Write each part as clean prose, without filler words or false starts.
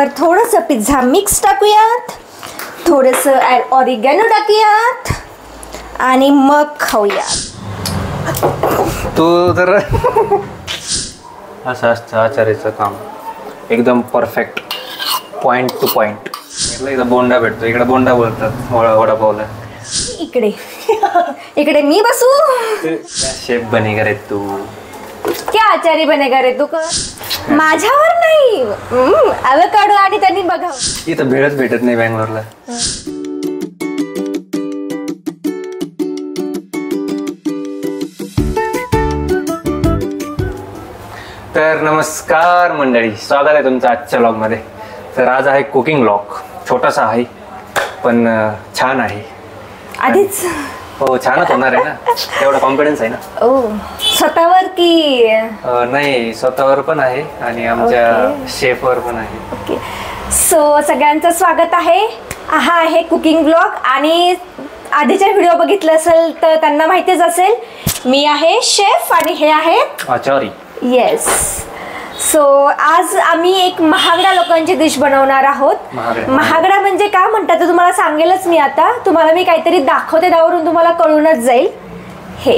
ह्याच्यावर थोडंसं pizza mix टाकूयात, थोडंसं ऑरिगॅनो टाकूयात आणि मग खाऊयात. तू तर असं असतं आचार्याचं काम, एकदम परफेक्ट, पॉइंट टू पॉइंट. इकडे बोंडा भेटतो, इकडे बोंडा बोलतात वडापावला. इकडे मी बसू. शेफ बनेगा रे तू. क्या आचारी बनेगा रे तू. माझ्यावर नाही, ॲव्होकाडो आणि त्यांनी बघावं. इथं भेळच भेटत नाही बँगलोरला. तर नमस्कार मंडळी, स्वागत आहे तुमचं आजच्या व्लॉगमध्ये. तर आज आहे कुकिंग व्लॉग. छोटासा आहे पण छान आहे. आधीच हो, छानच होणार आहे ना, तेवढा कॉन्फिडन्स आहे ना. ओ, स्वतःवर की नाही, स्वतःवर पण आहे आणि आमच्या शेफवर पण आहे. ओके, सो सगळ्यांचं स्वागत आहे. हा आहे कुकिंग व्लॉग आणि आधीचा व्हिडिओ बघितला असेल तर त्यांना माहितीच असेल, मी आहे शेफ आणि हे आहेत आचारी. येस. सो आज आम्ही एक महागड्या लोकांची डिश बनवणार आहोत. महागडा म्हणजे काय म्हणतात ते तुम्हाला सांगेलच मी आता. तुम्हाला मी काहीतरी दाखवते, त्यावरून तुम्हाला कळूनच जाईल. हे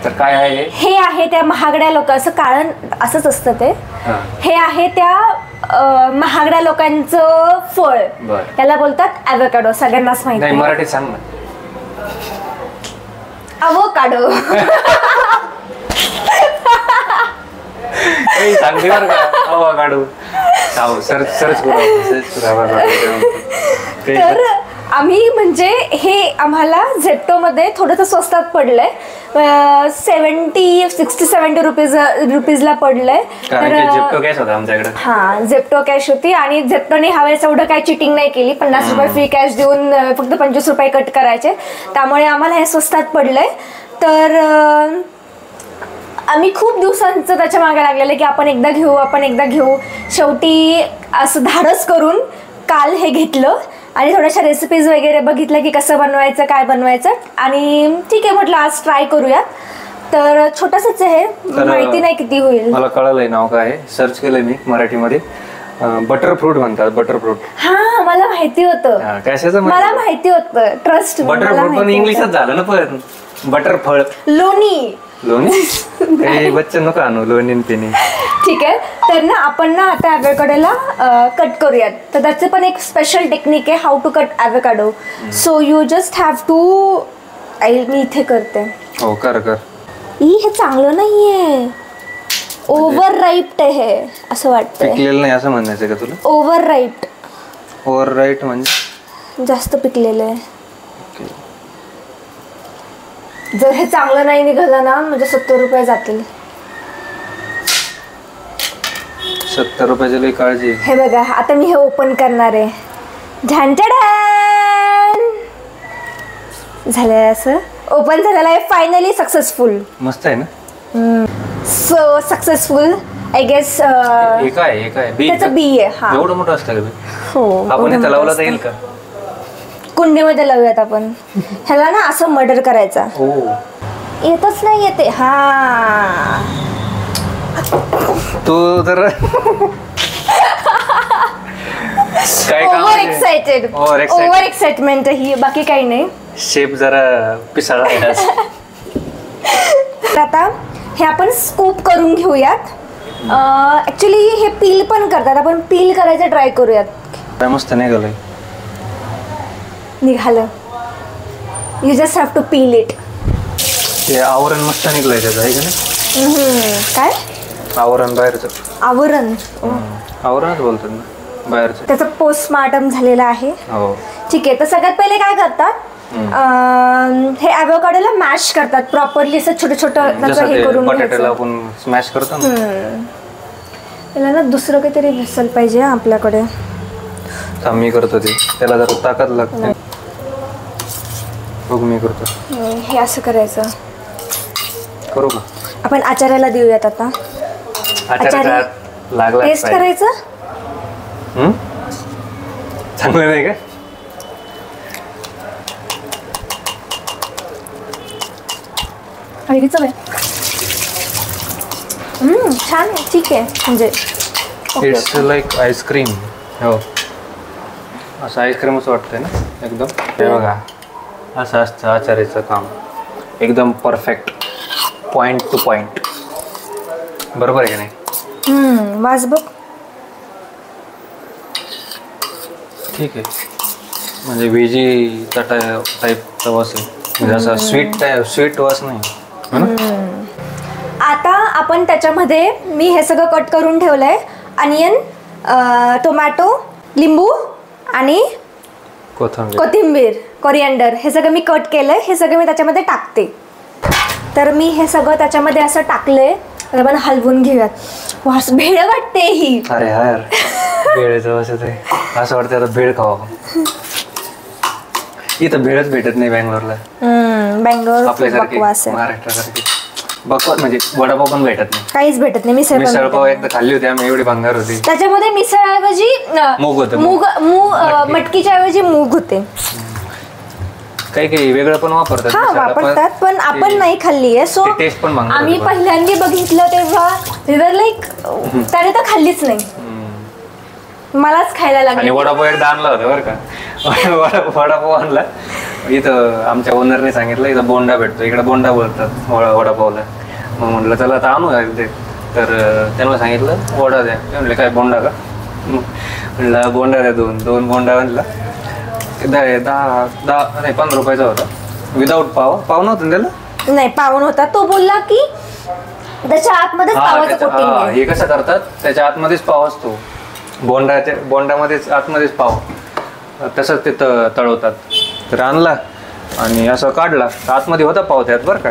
तर काय आहे? हे आहे त्या महागड्या लोकांचं कारण असंच असतं ते. हे आहे त्या महागड्या लोकांचं फळ. त्याला बोलतात ॲव्होकाडो. सगळ्यांनाच माहिती आहे. मराठीत सांग ना. अवोकाडो. सांगते बरं का, अवोकाडो. सर्च तर आम्ही म्हणजे हे आम्हाला झेप्टोमध्ये थोडंसं स्वस्तात पडलंय. 60-70 रुपीजला पडलंय. झेप्टो कॅश होता आमच्याकडे. हा, झेप्टो कॅश होती आणि झेप्टोने ह्यावेळेस एवढं काही चिटिंग नाही केली. 50 रुपये फ्री कॅश देऊन फक्त 25 रुपये कट करायचे. त्यामुळे आम्हाला हे स्वस्तात पडलंय. तर आम्ही खूप दिवसांचं त्याच्या मागे लागलेलं की आपण एकदा घेऊ. शेवटी असं धाडस करून काल हे घेतलं आणि थोड्याशा रेसिपीज वगैरे बघितलं की कसं बनवायचं, काय बनवायचं. आणि ठीक आहे म्हटलं आज ट्राय करूयात. तर छोटंसंच आहे, माहिती नाही किती होईल. मला कळलंय नाव काय, सर्च केलंय मी मराठीमध्ये. बटर फ्रूट म्हणतात. Butter fruit. हा, मला माहिती होतं. कशाचं? मला माहिती होतं. ट्रस्ट. बटर फ्रूट पण इंग्लिशात झालं ना. पण बटर फळ. लोणी. काही बच्चे नको आणू लोणी पिणी. ठीक आहे. तर ना आपण ना आता ॲव्होकाडोला कट करूयात. तर त्याचं पण एक स्पेशल टेक्निक आहे, how to cut avocado. So you just have to. मी इथे करते. हो, कर. हे चांगलं नाहीये, ओव्हर राईप्ड आहे असं वाटतं. पिकलेलं नाही असं म्हणायचं का तुला? ओव्हर राईप्ड. ओव्हर राईट म्हणजे जास्त पिकलेलं आहे. जर हे चांगलं नाही निघालं ना म्हणजे 70 रुपये जातील. 70 रुपयाची लई काळजी. हे बघा, आता मी हे ओपन करणार आहे. झालंय, असं ओपन झालेलं आहे. Finally successful. मस्त आहे ना. So successful I guess. काय त्याचं बी आहे. हा, एवढं मोठं असतं का? हो. आपण इथं लावला जाईल का? कुंडीमध्ये लावूयात आपण. ह्याला ना असं मर्डर करायचा. येतच नाही येते. हा, तू तर काय ओव्हर एक्साइटमेंट ही, बाकी काही नाही. शेप जरा पिसाळा आहे. आता हे आपण स्कूप करून घेऊयात. ऍक्च्युली हे पील पण करतात. आपण पील करायचं ट्राय करूयात. मस्त निघालंय. निघालं. You just have to peel it. ते आवरण मस्त निघलंय त्याचं, आहे का नाही? काय आवरण? बाहेरचं आवरणच बोलतात ना, बाहेरचं. त्याचं पोस्टमार्टम झालेलं आहे. हो, ठीक आहे. तर सगळ्यात पहिले काय करतात, हे ॲव्होकाडोला मॅश करतात प्रॉपरली. असं छोटं हे करून बटाट्याला आपण स्मॅश करतो ना. त्याला ना दुसरं काहीतरी दिसायला पाहिजे आपल्याकडे. मी करतो ते, त्याला जरा ताकद लागते. बघ, मी करतो. हे असं करायचं. करू का? आपण आचार्याला देऊयात आता. आचार्य टेस्ट करायचं. चांगलं नाही का? छान आहे. ठीक आहे. म्हणजे इट्स लाईक आईस्क्रीम. हो, असं आईस्क्रीमच वाटतंय ना एकदम. हे बघा, असं असतं आचार्याचं काम, एकदम परफेक्ट, पॉइंट टू पॉइंट. बरोबर आहे की नाही? वास बघ. ठीक आहे, म्हणजे व्हेजीचा टाईपचा वास आहे, म्हणजे असं स्वीट वास नाही है ना? आता आपण त्याच्यामध्ये मी हे सगळं कट करून ठेवलंय. अनियन, टोमॅटो, लिंबू आणि कोथिंबीर, कोरिअँडर, हे सगळं मी कट केलंय. हे सगळं मी त्याच्यामध्ये टाकते. तर मी हे सगळं त्याच्यामध्ये असं टाकलंय. तर आपण हलवून घेऊयात. वास भेळ वाटते ही. अरे यार, भेळचं वास येतंय. असं वाटतं आता भेळ खावा. इथं भेळच भेटत नाही बँगलोरला. बँगलोर आपल्यासारखी, बकवास आहे. महाराष्ट्रासारखी बकवास, म्हणजे वडापाव पण भेटत नाही, काहीच भेटत नाही. मिसळपाव एकदा खाल्ली होती आम्ही, एवढी भंगार होती. त्याच्यामध्ये मिसळऐवजी मूग होतं. मूग मटकीच्या ऐवजी मूग होते. काही काही वेगळं पण वापरतात. हा, वापरतात, पण आपण नाही खाल्ली आहे. सो टेस्ट पण भंगार आम्ही होती. पहिल्यांदा बघितलं तेव्हा लाईक त्याने तर खाल्लीच नाही. मलाच खायला लागली. आणि वडापाव एकदा आणला होता बरं का. वडापाव आणला इथं, आमच्या ओनरने सांगितलं इथं बोंडा भेटतो, इकडे बोंडा बोलतात वडापावला. मग म्हटलं चला आता आणू ते. तर त्यांना सांगितलं वडा द्या. ते म्हणले काय बोंडा का? म्हटलं बोंडा द्या, दोन बोंडा आणला. 15 रुपयाचा होता, विदाऊट पाव नव्हतं त्याला. नाही, पाव नव्हता. तो बोलला की त्याच्या आतमध्ये पावाचं कोटिंग आहे. हे कसं करतात, त्याच्या आतमध्येच पाव असतो, बोंडामध्येच आतमध्येच पाव, तसंच ते तळवतात. तर आणला आणि असं काढला, आतमध्ये होता पाव त्यात बरं का.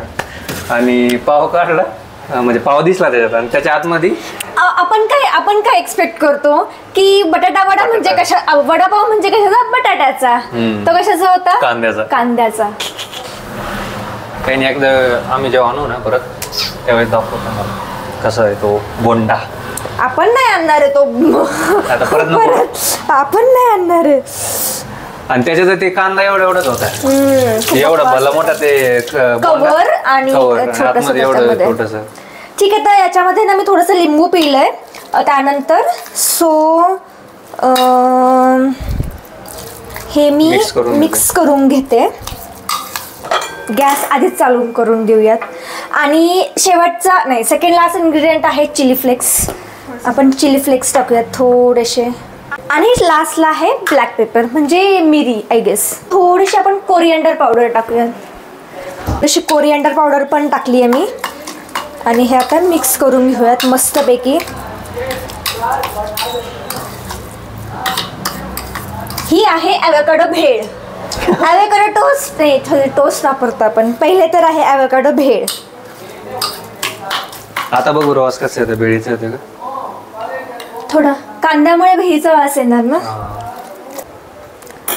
आणि पाव काढला, म्हणजे पाव दिसला त्याच्यात, आणि त्याच्या आतमध्ये आपण काय एक्सपेक्ट करतो की बटाटा वडा म्हणजे वडापाव म्हणजे कशाचा? बटाट्याचा. तो कशाचा होता? कांद्याचा. काही नाही, एकदा आम्ही जेव्हा आणू ना परत, त्यावेळेस दाखवतो कसा आहे तो बोंडा. आपण नाही आणणार आहे तो आता परत आपण नाही आणणार आहे. आणि त्याच्यात ते कांदा एवढाच होता, एवढा भला मोठा ते कव्हर आणि छोटस. ठीक आहे, तर याच्यामध्ये ना मी थोडंसं लिंबू पिळलंय त्यानंतर. सो हे मी मिक्स करून घेते. गॅस आधीच चालू करून देऊयात. आणि शेवटचा नाही, सेकंड लास्ट इन्ग्रेडियंट आहे चिली फ्लेक्स. आपण चिली फ्लेक्स टाकूयात थोडेसे. आणि लास्टला आहे ब्लॅक पेपर म्हणजे मिरी आय गेस. थोडीशी आपण कोरिअँडर पावडर टाकूयात. तशी कोरिअँडर पावडर पण टाकली आहे मी. आणि हे आता मिक्स करून घेऊयात मस्तपैकी. ही आहे ॲव्होकाडो भेळ. ॲव्होकाडो टोस्ट नाही, टोस्ट वापरतो आपण. पहिले तर आहे ॲव्होकाडो भेळ. आता बघू रस कसं येतं, भेळीचं येतं का? थोडं कांद्यामुळे भेळीचा वास येणार ना.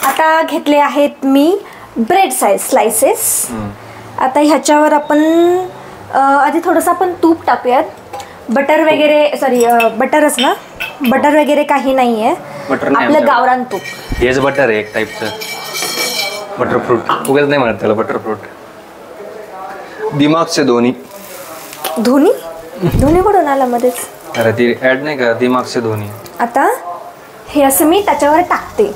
आता घेतले आहेत मी ब्रेड स्लायसेस. आता ह्याच्यावर आपण आधी थोडंसं आपण तूप टाकूयात. बटर वगैरे, सॉरी बटरच ना, बटर वगैरे काही नाही आहे, आपलं गावरान तूप. हेच बटर आहे एक टाईपचं, बटर फ्रूट. उगाच नाही म्हणत त्याला बटर फ्रूट. दिमागचे धोनी कुठून आला मध्येच? अरे ती ऍड नाही का, दिमागचे धोनी. आता हे असं मी त्याच्यावर टाकते.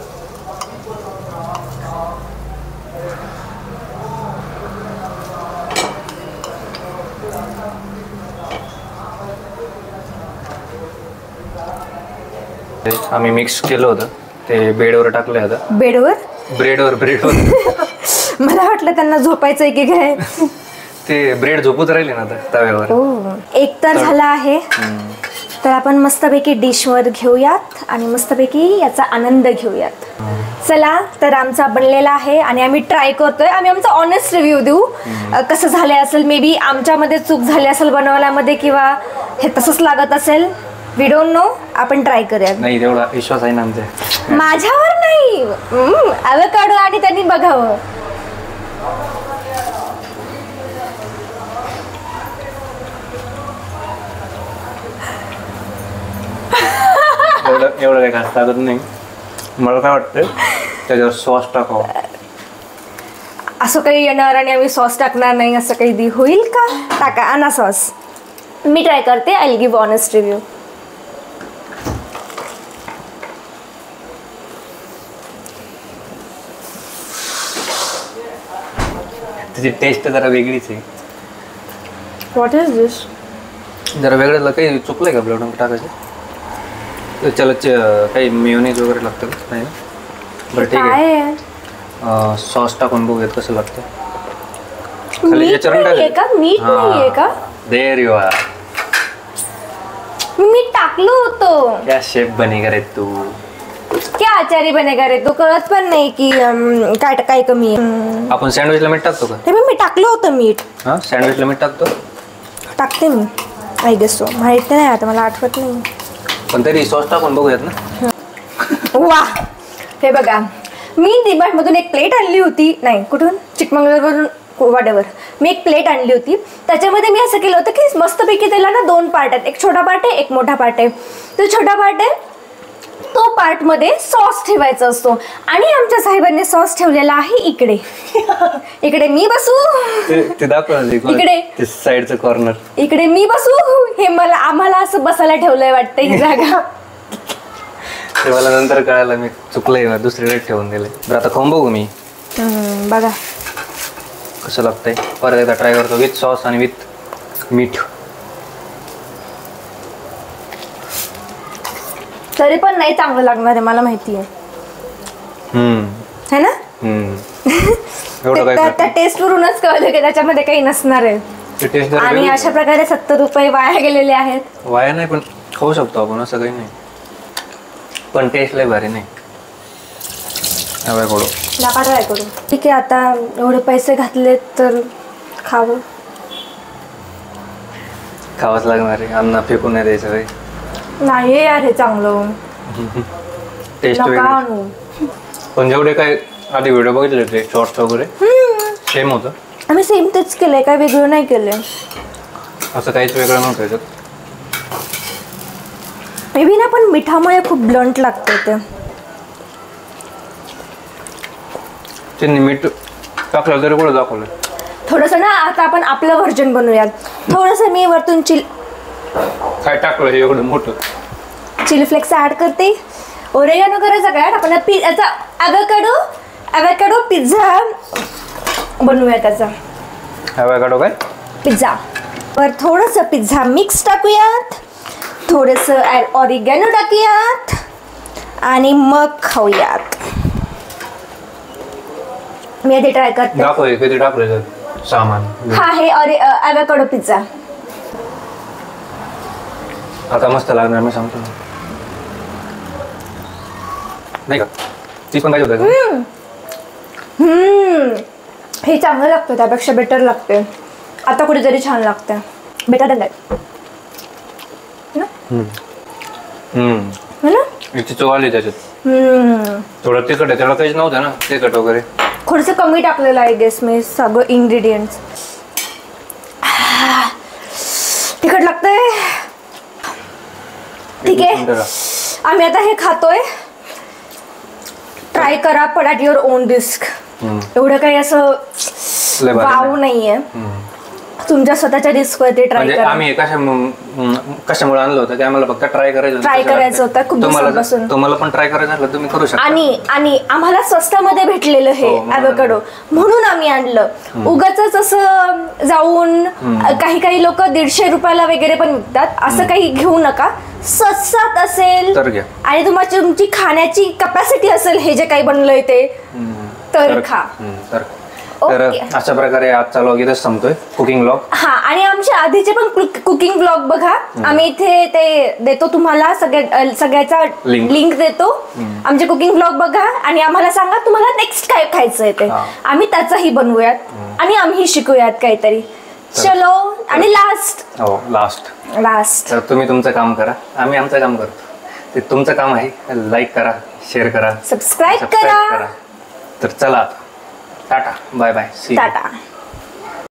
आम्ही मिक्स केलं होतं ते बेडवर टाकलं होतं. ब्रेडवर मला वाटलं त्यांना झोपायचंय की काय. ते ब्रेड झोपत राहिले ना आता तव्यावर. एक तर झाला आहे. तर आपण मस्तपैकी डिशवर घेऊयात आणि मस्तपैकी याचा आनंद घेऊयात. चला, तर आमचा बनलेला आहे आणि आम्ही ट्राय करतोय. आम्ही आमचा ऑनेस्ट रिव्ह्यू देऊ कसं झालं असेल. मे बी आमच्यामध्ये चूक झाली असेल बनवल्यामध्ये, किंवा हे तसंच लागत असेल. We don't know. आपण ट्राय करूया. नाही, तेवढा विश्वास आहे ना आमच्या. माझ्यावर नाही, ॲव्होकाडो आणि त्यांनी बघावं. एवढं काही खास लागत नाही. मला काय वाटतं त्याच्यावर सॉस टाकावं. असं काही येणार आणि आम्ही सॉस टाकणार नाही असं काही होईल का? टाका, आणा सॉस. मी ट्राय करते. I will give honest review. त्याची टेस्ट जरा वेगळीच आहे. व्हॉट इज दिस? जरा वेगळं काही चुकलंय का ब्लड टाकायचं? त्याला काही मेयोनीज वगैरे लागतं का? नाही ना? बरं ठीक काय आहे. आहे? सॉस टाकून बघूयात कसं लागतं. मीठ नाहीये का? मीठ नाहीये का? There you are. मीठ टाकलं होतं. क्या शेफ बनेगा रे तू. क्या आचारी बनेगा रे तू. कळत पण नाही की काय काय कमी आहे. आपण सँडविचला मीठ टाकतो का? ते पण मी टाकलं होतं मीठ. हा सँडविचला मीठ टाकतो. टाकते मी. I guess so. माहित नाही आता, मला आठवत नाही. पण तरी सॉस टाकून बघूयात ना. वा, हे बघा, मी डीमार्ट मधून एक प्लेट आणली होती. नाही, कुठून? चिकमंगळूरवरून, वाड्यावर. मी एक प्लेट आणली होती. त्याच्यामध्ये मी असं केलं होतं की मस्तपैकी त्याला ना 2 पार्ट आहेत. एक छोटा पार्ट आहे, एक मोठा पार्ट आहे. तो छोटा पार्ट आहे, तो पार्ट मध्ये सॉस ठेवायचा असतो. आणि आमच्या साहेबांनी सॉस ठेवलेला आहे इकडे. इकडे मी बसू. ते दाखव इकडे साईडचं कॉर्नर. इकडे मी बसू. हे आम्हाला असं बसायला ठेवलंय वाटतं ही जागा. ते मला नंतर कळालं मी चुकलंय ना, दुसरीकडे ठेवून दिले. बरं आता खाऊन बघू मी बघा कसं लागतंय. परत एकदा ट्राय करतो विथ सॉस आणि विथ मीठ. तरी पण नाही चांगलं लागणार आहे, मला माहिती आहे. है ना? त्या टेस्ट वरूनच कळलं की त्याच्यामध्ये काही नसणार आहे. आणि अशा प्रकारे 70 रुपये वाया गेलेले आहेत. वाया नाही, पण खाऊ शकतो आपण, असं काही नाही. पण टेस्ट लय भारी नाही. नका ट्राय करू. ठीक आहे, आता एवढे पैसे घातलेत तर खावं. खावंच लागणार आहे. अन्न फेकून नाही द्यायचं काही. नाही यार, हे चांगलं टेस्ट आणू. पण जेवढे काय आधी व्हिडिओ बघितले होते शॉर्ट्स वगैरे सेम होतं. आम्ही सेम तेच केलंय, काय वेगळं नाही केलंय. असं काहीच वेगळं नव्हतं याच्यात. मे बी ना, पण मिठामुळे खूप ब्लंट लागतं ते. त्यांनी मीठ टाकलं तरी कुठं दाखवलं. थोडंसं ना, आता आपण आपलं व्हर्जन बनवूयात. थोडंसं मी वरतून काय टाकलं हे एवढं मोठं? चिली फ्लेक्स ऍड करते. ओरेगानो करायचं काय आपण याचा ॲव्होकाडो पिझ्झा बनवूया. त्याचा ॲव्होकाडो काय पिझ्झा. वर थोडंसं पिझ्झा मिक्स टाकूयात, थोडंसं ऑरिगॅनो टाकूयात आणि मग खाऊयात. मी आधी ट्राय करते. दाखव किती टाकलं सामान. हा, हे ॲव्होकाडो पिझ्झा. आता मस्त लागणार, मी सांगतो. नाही का? चीज पण पाहिजे होतं. हे चांगलं लागतं, त्यापेक्षा बेटर लागते. आता कुठेतरी छान लागतं. बेटर दॅन दॅट ना. याची चव आली त्याच्यात. थोडं तिखट आहे, त्याला काहीच नव्हतं ना तिखट वगैरे. थोडंसं कमी टाकलेलं आहे गेस मी सगळं इन्ग्रेडियंट्स. तिखट लागतंय. ठीक आहे, आम्ही आता हे खातोय. ट्राय करा, पण ॲट युअर ओन रिस्क. एवढं काही असं वाव नाहीये. तुमच्या स्वतःच्या रिस्क वरती ट्राय करा. आम्ही कशामुळे आणलं होतं की आम्हाला फक्त ट्राय करायचं होतं खूप दिवसांपासून. तुम्हाला पण ट्राय करायचं असलं तुम्ही करू शकता. आणि आम्हाला स्वस्तामध्ये भेटलेलं हे ॲव्होकाडो, म्हणून आम्ही आणलं. उगाच असं जाऊन काही लोक 150 रुपयाला वगैरे पण विकतात. असं काही घेऊ नका. स्वस्तात असेल आणि तुमची खाण्याची कपॅसिटी असेल हे जे काही बनलंय ते, तर खा. तर अशा प्रकारे आजचा व्लॉग इथेच संपतोय, कुकिंग व्लॉग. हा, आणि आमच्या आधीचे पण कुकिंग व्लॉग बघा. आम्ही इथे ते देतो तुम्हाला, सगळ्याचा लिंक देतो. आमचे कुकिंग व्लॉग बघा आणि आम्हाला सांगा तुम्हाला नेक्स्ट काय खायचंय ते. आम्ही त्याचाही बनवूयात आणि आम्ही शिकूयात काहीतरी. चलो, आणि लास्ट तर तुम्ही तुमचं काम करा, आम्ही आमचं काम करतो. ते तुमचं काम आहे. लाईक करा, शेअर करा, सबस्क्राईब करा. तर चला, टाटा, बाय बाय, टाटा.